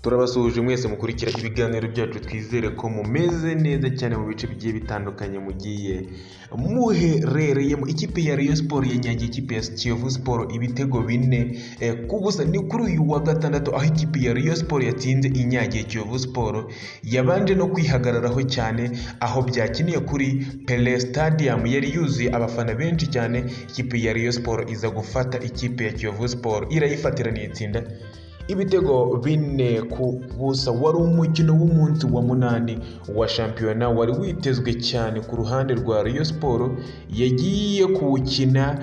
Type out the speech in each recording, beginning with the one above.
Turabasuhuje mwese mukurikira ibiganiro byacu, twizere ko mumeze neza cyane mu bice bigiye bitandukanye mugiye muherereyemo. Ikipe ya Rayon Sport yanyagiye ikipe ya Kiyovu Sport ibitego 4 ku busa. Ni kuri uyu wa gatandatu aho ikipe ya Rayon Sport yatsinze inyagiye Kiyovu Sport, yabanje no kwihagararaho cyane aho byakiniye kuri Pele Stadium, yari yuzuye abafana benshi cyane. Ikipe ya Rayon Sport iza gufata ikipe ya Kiyovu Sport irayifatira n'itsinda ibitego 4 ku busa. Wari umukino w'umunsi wa 8 wa shampiyona, wari witezwe cyane ku ruhande rwa Rayon Sport. Yagiye kuwukina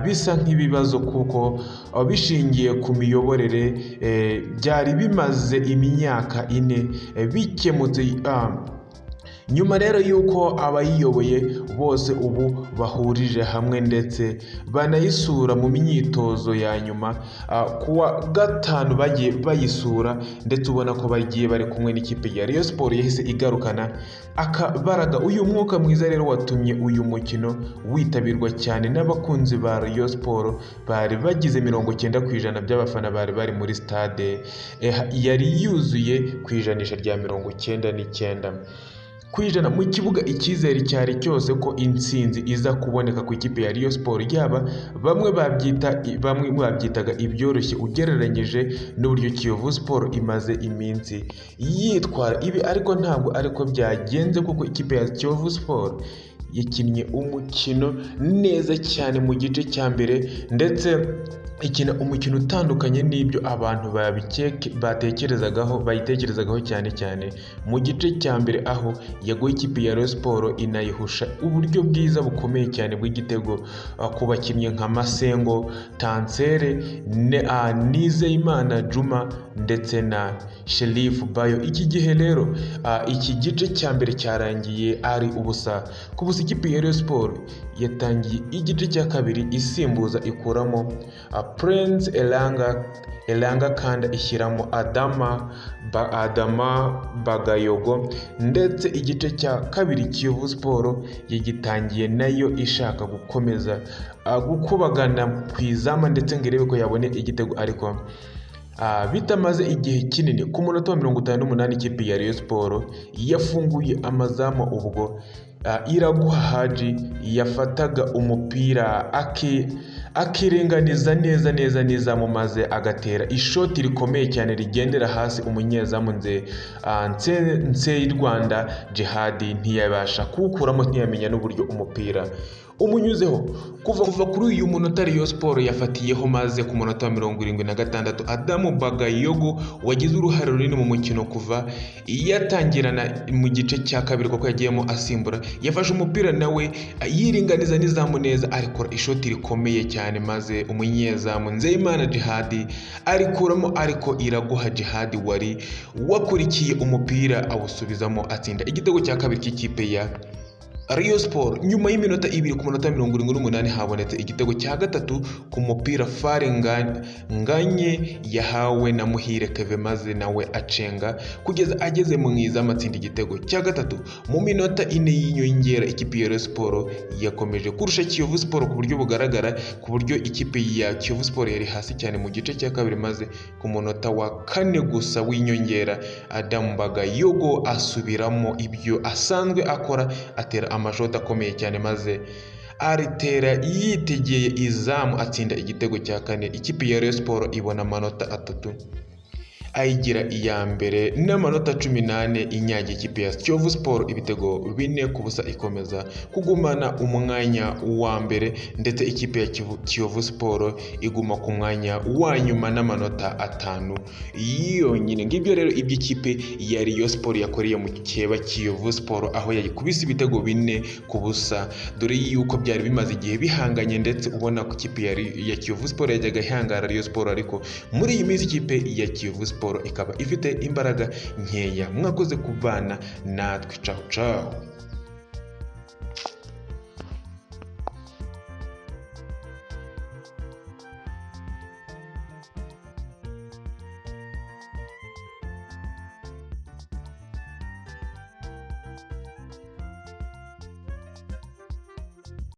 bisa nk'ibibazo kuko bishingiye ku miyoborere byari bimaze imyaka 4 bikemutse. Nyuma rero yuko abayiyoboye bose ubu bahurije hamwe ndetse banayisura mu myitozo ya nyuma, kuwa gatanu bagiye bayisura ndetse ubona ko bagiye bari kumwe n'ikipe ya Rayon Sport yahise igarukana akabaraga. Uyu mwuka mwiza rero watumye uyu mukino witabirwa cyane n'abakunzi ba Rayon Sport. Bari bagize 90% by'abafana bari muri stade, yari yuzuye ku ijanisha rya 99%. Kwijana mu kibuga icyizere cyari cyose ko intsinzi iza kuboneka ku ikipe ya Rayon Sport, yaba bamwe babyitaga ibyoroshye ugereranyije n'uburyo Kiyovu Sport imaze iminsi yitwara ibi, ariko ntabwo ariko byagenze kuko ikipe ya Kiyovu Sport yakinnye umukino neza cyane mu gice cya mbere ndetse ikina umukino utandukanye n'ibyo abantu bayitekerezagaho cyane mu gice cya mbere, aho yaguye ikipe ya Rayon Sport inayihusha uburyo bwiza bukomeye cyane bw'igitego ku bakinnyi nka Masengo, Tansere, Nizeyimana Juma ndetse na Sheriff Bayo. Iki gihe rero iki gice cya mbere cyarangiye ari ubusa ku busa. Ikipe ya Rayon Sport yatangiye igice cya kabiri isimbuza, ikuramo Prince Elanga kandi ishyiramo Adama Bagayogo, ndetse igice cya kabiri Kiyovu Sport yagitangiye nayo ishaka gukomeza gukubagana ku izama ndetse ngo irebe ko yabone igitego, ariko bitamaze igihe kinini. Ku munota wa 58 ikipe ya Rayon Sport yafunguye amazamu ubwo Iraguha Haji yafataga umupira akirenganiza neza n'izamu maze agatera ishoti rikomeye cyane rigendera hasi. Umunyezamu Nse Rwanda Jihadi ntiyabasha kuwukuramo, ntiyamenya n'uburyo umupira umunyuzeho. Kuva kuri uyu munota Rayon Sport yafatiyeho, maze ku munota wa 76 Adamu Bagayogo wagize uruhare runini mu mukino kuva yatangirana mu gice cya kabiri kuko yagiyemo asimbura, yafashe umupira nawe yiringaniza n'izamu neza, ariko ishoti rikomeye cyane maze umunyezamu Nzeyimana Jihadi arikuramo, ariko Iraguha Jihadi wari wakurikiye umupira awusubizamo atsinda igitego cya kabiri cy'ikipe ya Rayon Sport. Nyuma y'iminota 2 ku munota 78 habonetse igitego cya gatatu ku mupira Fare Nganye yahawe na Muhire Keve, maze nawe acenga kugeza ageze mu izamu atsinda igitego cya gatatu. Mu minota 4 y'inyongera ikipe ya Rayon Sport yakomeje kurusha Kiyovu Sport ku buryo bugaragara, ku buryo ikipe ya Kiyovu Sport yari hasi cyane mu gice cya kabiri, maze ku munota wa 4 gusa w'inyongera Adamu Bagayogo asubiramo ibyo asanzwe akora, atera amashoti akomeye cyane maze aritera yitegeye izamu atsinda igitego cya 4. Ikipe ya Rayon Sport ibona amanota 3 ayigira iya mbere n'amanota 18, inyagiye ikipe ya Kiyovu Sport ibitego 4 ku busa, ikomeza kugumana umwanya wa mbere ndetse ikipe ya Kiyovu Sport iguma ku mwanya wa nyuma n'amanota 5 yonyine. Ngibyo rero iby'ikipe ya Rayon Sport yakoreye mu keba Kiyovu Sport, aho yayikubise ibitego 4 ku busa, dore yuko byari bimaze igihe bihanganye ndetse ubona ko ikipe ya Kiyovu Sport yajyaga ihangara Rayon Sport, ariko muri iyi minsi ikipe ya Kiyovu Sport ikaba ifite imbaraga nkeya. Mwakoze kubana natwe, ciao.